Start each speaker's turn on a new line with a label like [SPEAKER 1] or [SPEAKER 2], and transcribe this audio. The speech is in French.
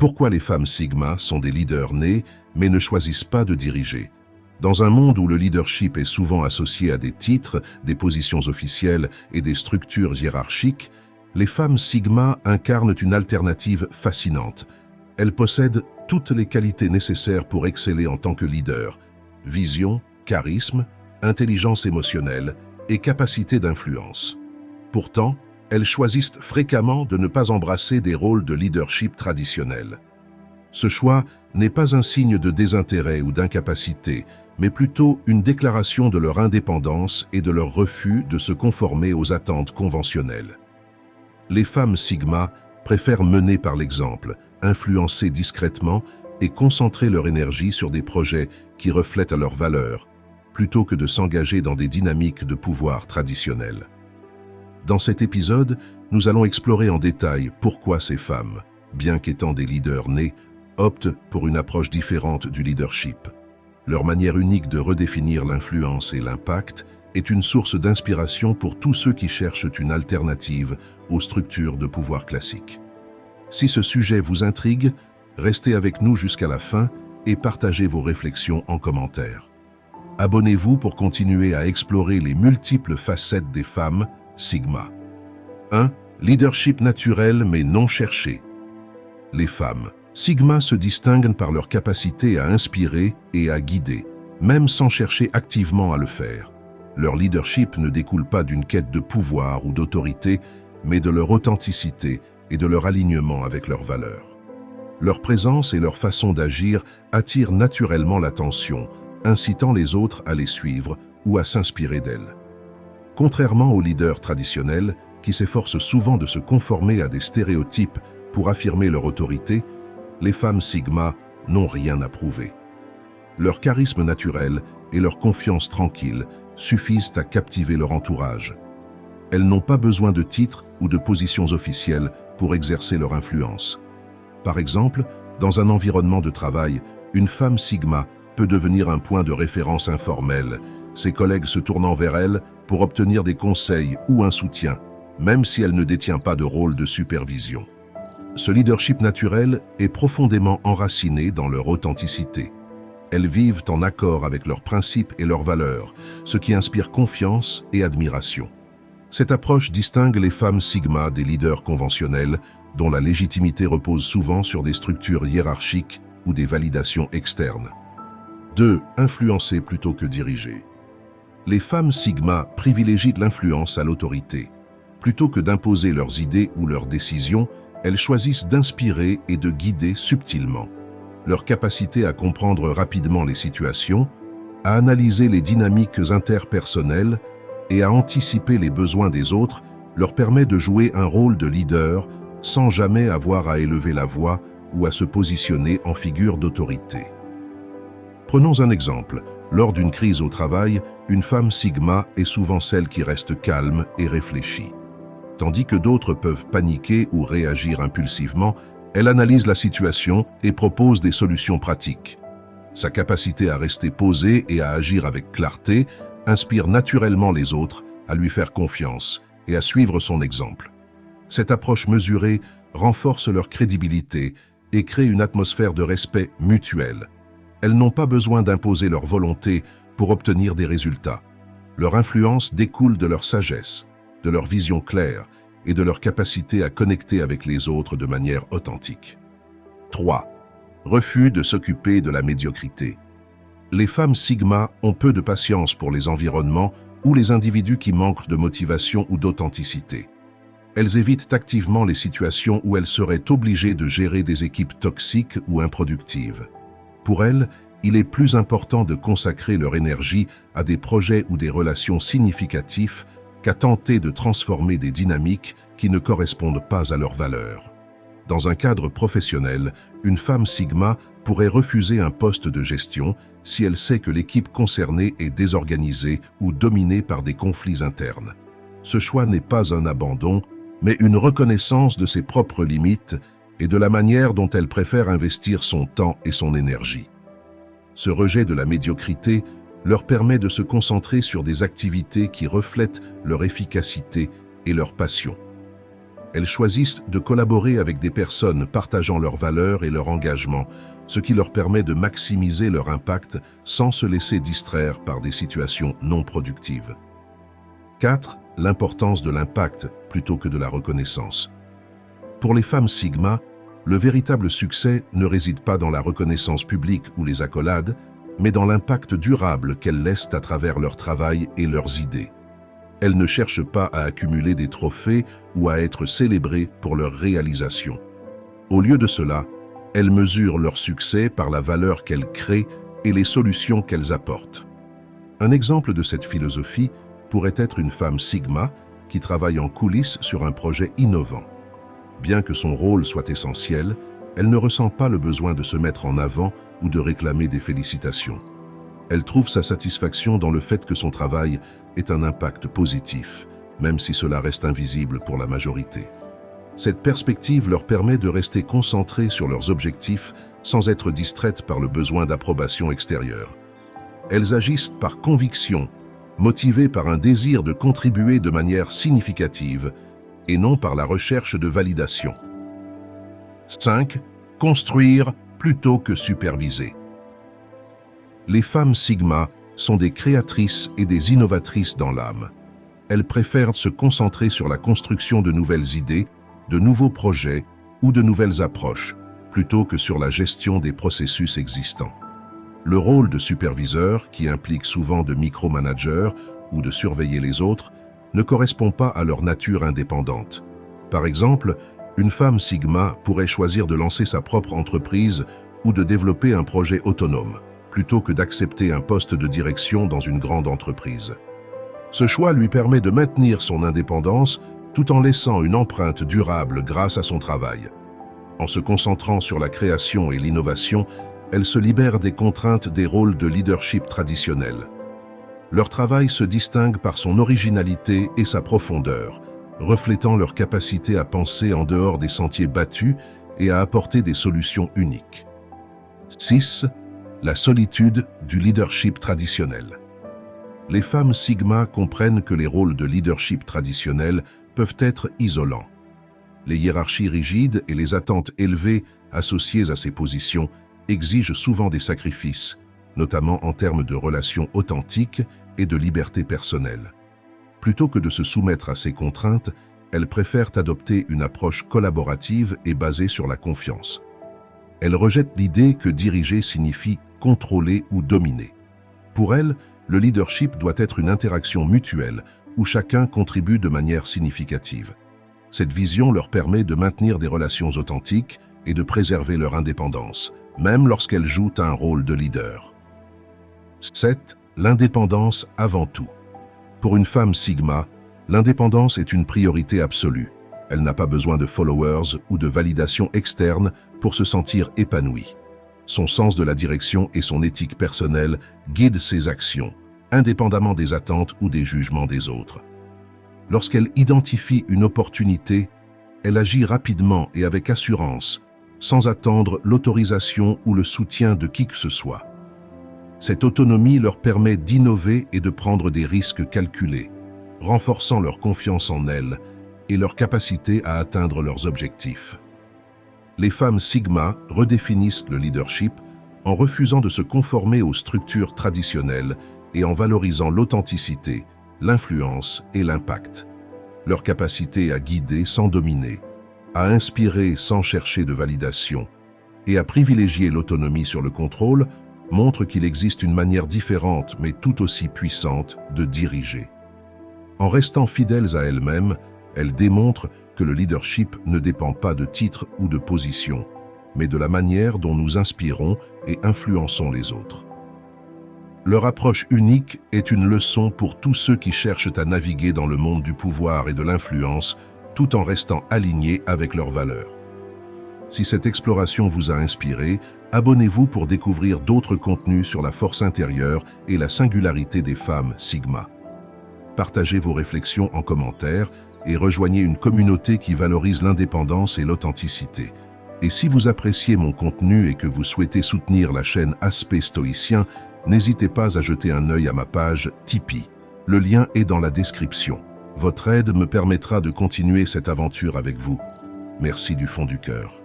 [SPEAKER 1] Pourquoi les femmes Sigma sont des leaders nés, mais ne choisissent pas de diriger? Dans un monde où le leadership est souvent associé à des titres, des positions officielles et des structures hiérarchiques, les femmes Sigma incarnent une alternative fascinante. Elles possèdent toutes les qualités nécessaires pour exceller en tant que leader: vision, charisme, intelligence émotionnelle et capacité d'influence. Pourtant, elles choisissent fréquemment de ne pas embrasser des rôles de leadership traditionnels. Ce choix n'est pas un signe de désintérêt ou d'incapacité, mais plutôt une déclaration de leur indépendance et de leur refus de se conformer aux attentes conventionnelles. Les femmes Sigma préfèrent mener par l'exemple, influencer discrètement et concentrer leur énergie sur des projets qui reflètent leurs valeurs, plutôt que de s'engager dans des dynamiques de pouvoir traditionnelles. Dans cet épisode, nous allons explorer en détail pourquoi ces femmes, bien qu'étant des leaders nés, optent pour une approche différente du leadership. Leur manière unique de redéfinir l'influence et l'impact est une source d'inspiration pour tous ceux qui cherchent une alternative aux structures de pouvoir classiques. Si ce sujet vous intrigue, restez avec nous jusqu'à la fin et partagez vos réflexions en commentaire. Abonnez-vous pour continuer à explorer les multiples facettes des femmes Sigma. 1. Leadership naturel mais non cherché. Les femmes Sigma se distinguent par leur capacité à inspirer et à guider, même sans chercher activement à le faire. Leur leadership ne découle pas d'une quête de pouvoir ou d'autorité, mais de leur authenticité et de leur alignement avec leurs valeurs. Leur présence et leur façon d'agir attirent naturellement l'attention, incitant les autres à les suivre ou à s'inspirer d'elles. Contrairement aux leaders traditionnels, qui s'efforcent souvent de se conformer à des stéréotypes pour affirmer leur autorité, les femmes Sigma n'ont rien à prouver. Leur charisme naturel et leur confiance tranquille suffisent à captiver leur entourage. Elles n'ont pas besoin de titres ou de positions officielles pour exercer leur influence. Par exemple, dans un environnement de travail, une femme Sigma peut devenir un point de référence informel, ses collègues se tournant vers elle pour obtenir des conseils ou un soutien, même si elle ne détient pas de rôle de supervision. Ce leadership naturel est profondément enraciné dans leur authenticité. Elles vivent en accord avec leurs principes et leurs valeurs, ce qui inspire confiance et admiration. Cette approche distingue les femmes Sigma des leaders conventionnels, dont la légitimité repose souvent sur des structures hiérarchiques ou des validations externes. 2. Influencer plutôt que diriger. Les femmes Sigma privilégient l'influence à l'autorité. Plutôt que d'imposer leurs idées ou leurs décisions, elles choisissent d'inspirer et de guider subtilement. Leur capacité à comprendre rapidement les situations, à analyser les dynamiques interpersonnelles et à anticiper les besoins des autres leur permet de jouer un rôle de leader sans jamais avoir à élever la voix ou à se positionner en figure d'autorité. Prenons un exemple. Lors d'une crise au travail, une femme Sigma est souvent celle qui reste calme et réfléchie. Tandis que d'autres peuvent paniquer ou réagir impulsivement, elle analyse la situation et propose des solutions pratiques. Sa capacité à rester posée et à agir avec clarté inspire naturellement les autres à lui faire confiance et à suivre son exemple. Cette approche mesurée renforce leur crédibilité et crée une atmosphère de respect mutuel. Elles n'ont pas besoin d'imposer leur volonté pour obtenir des résultats. Leur influence découle de leur sagesse, de leur vision claire et de leur capacité à connecter avec les autres de manière authentique. 3. Refus de s'occuper de la médiocrité. Les femmes Sigma ont peu de patience pour les environnements ou les individus qui manquent de motivation ou d'authenticité. Elles évitent activement les situations où elles seraient obligées de gérer des équipes toxiques ou improductives. Pour elles, il est plus important de consacrer leur énergie à des projets ou des relations significatifs qu'à tenter de transformer des dynamiques qui ne correspondent pas à leurs valeurs. Dans un cadre professionnel, une femme Sigma pourrait refuser un poste de gestion si elle sait que l'équipe concernée est désorganisée ou dominée par des conflits internes. Ce choix n'est pas un abandon, mais une reconnaissance de ses propres limites et de la manière dont elle préfère investir son temps et son énergie. Ce rejet de la médiocrité leur permet de se concentrer sur des activités qui reflètent leur efficacité et leur passion. Elles choisissent de collaborer avec des personnes partageant leurs valeurs et leur engagement, ce qui leur permet de maximiser leur impact sans se laisser distraire par des situations non productives. 4. L'importance de l'impact plutôt que de la reconnaissance. Pour les femmes Sigma, le véritable succès ne réside pas dans la reconnaissance publique ou les accolades, mais dans l'impact durable qu'elles laissent à travers leur travail et leurs idées. Elles ne cherchent pas à accumuler des trophées ou à être célébrées pour leur réalisation. Au lieu de cela, elles mesurent leur succès par la valeur qu'elles créent et les solutions qu'elles apportent. Un exemple de cette philosophie pourrait être une femme Sigma qui travaille en coulisses sur un projet innovant. Bien que son rôle soit essentiel, elle ne ressent pas le besoin de se mettre en avant ou de réclamer des félicitations. Elle trouve sa satisfaction dans le fait que son travail ait un impact positif, même si cela reste invisible pour la majorité. Cette perspective leur permet de rester concentrées sur leurs objectifs sans être distraites par le besoin d'approbation extérieure. Elles agissent par conviction, motivées par un désir de contribuer de manière significative et non par la recherche de validation. 5. Construire plutôt que superviser. Les femmes Sigma sont des créatrices et des innovatrices dans l'âme. Elles préfèrent se concentrer sur la construction de nouvelles idées, de nouveaux projets ou de nouvelles approches, plutôt que sur la gestion des processus existants. Le rôle de superviseur, qui implique souvent de micromanager ou de surveiller les autres, ne correspond pas à leur nature indépendante. Par exemple, une femme Sigma pourrait choisir de lancer sa propre entreprise ou de développer un projet autonome, plutôt que d'accepter un poste de direction dans une grande entreprise. Ce choix lui permet de maintenir son indépendance tout en laissant une empreinte durable grâce à son travail. En se concentrant sur la création et l'innovation, elle se libère des contraintes des rôles de leadership traditionnels. Leur travail se distingue par son originalité et sa profondeur, reflétant leur capacité à penser en dehors des sentiers battus et à apporter des solutions uniques. 6. La solitude du leadership traditionnel. Les femmes Sigma comprennent que les rôles de leadership traditionnels peuvent être isolants. Les hiérarchies rigides et les attentes élevées associées à ces positions exigent souvent des sacrifices, notamment en termes de relations authentiques et de liberté personnelle. Plutôt que de se soumettre à ces contraintes, elles préfèrent adopter une approche collaborative et basée sur la confiance. Elles rejettent l'idée que diriger signifie contrôler ou dominer. Pour elles, le leadership doit être une interaction mutuelle où chacun contribue de manière significative. Cette vision leur permet de maintenir des relations authentiques et de préserver leur indépendance, même lorsqu'elles jouent un rôle de leader. 7. L'indépendance avant tout. Pour une femme Sigma, l'indépendance est une priorité absolue. Elle n'a pas besoin de followers ou de validation externe pour se sentir épanouie. Son sens de la direction et son éthique personnelle guident ses actions, indépendamment des attentes ou des jugements des autres. Lorsqu'elle identifie une opportunité, elle agit rapidement et avec assurance, sans attendre l'autorisation ou le soutien de qui que ce soit. Cette autonomie leur permet d'innover et de prendre des risques calculés, renforçant leur confiance en elles et leur capacité à atteindre leurs objectifs. Les femmes Sigma redéfinissent le leadership en refusant de se conformer aux structures traditionnelles et en valorisant l'authenticité, l'influence et l'impact. Leur capacité à guider sans dominer, à inspirer sans chercher de validation et à privilégier l'autonomie sur le contrôle montre qu'il existe une manière différente mais tout aussi puissante de diriger. En restant fidèles à elles-mêmes, elles démontrent que le leadership ne dépend pas de titres ou de positions, mais de la manière dont nous inspirons et influençons les autres. Leur approche unique est une leçon pour tous ceux qui cherchent à naviguer dans le monde du pouvoir et de l'influence tout en restant alignés avec leurs valeurs. Si cette exploration vous a inspiré, abonnez-vous pour découvrir d'autres contenus sur la force intérieure et la singularité des femmes Sigma. Partagez vos réflexions en commentaire et rejoignez une communauté qui valorise l'indépendance et l'authenticité. Et si vous appréciez mon contenu et que vous souhaitez soutenir la chaîne Aspect Stoïcien, n'hésitez pas à jeter un œil à ma page Tipeee. Le lien est dans la description. Votre aide me permettra de continuer cette aventure avec vous. Merci du fond du cœur.